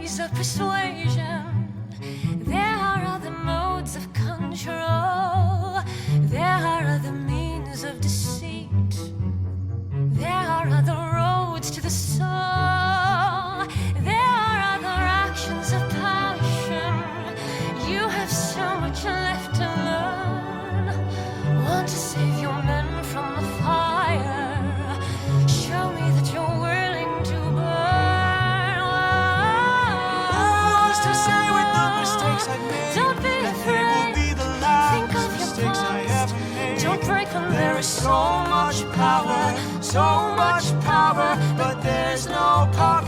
ways of persuasion. There are other modes of control. There are other means of deceit. There are other roads to the soul. There are other actions of passion. You have so much left to learn. Want to save your men from the fire? Show me that you're willing to burn. Who's to say with the mistakes I've made? Don't be that afraid. they will be the last Think of your mistakes I past. ever made. Don't break them. There is so much power, but there's no power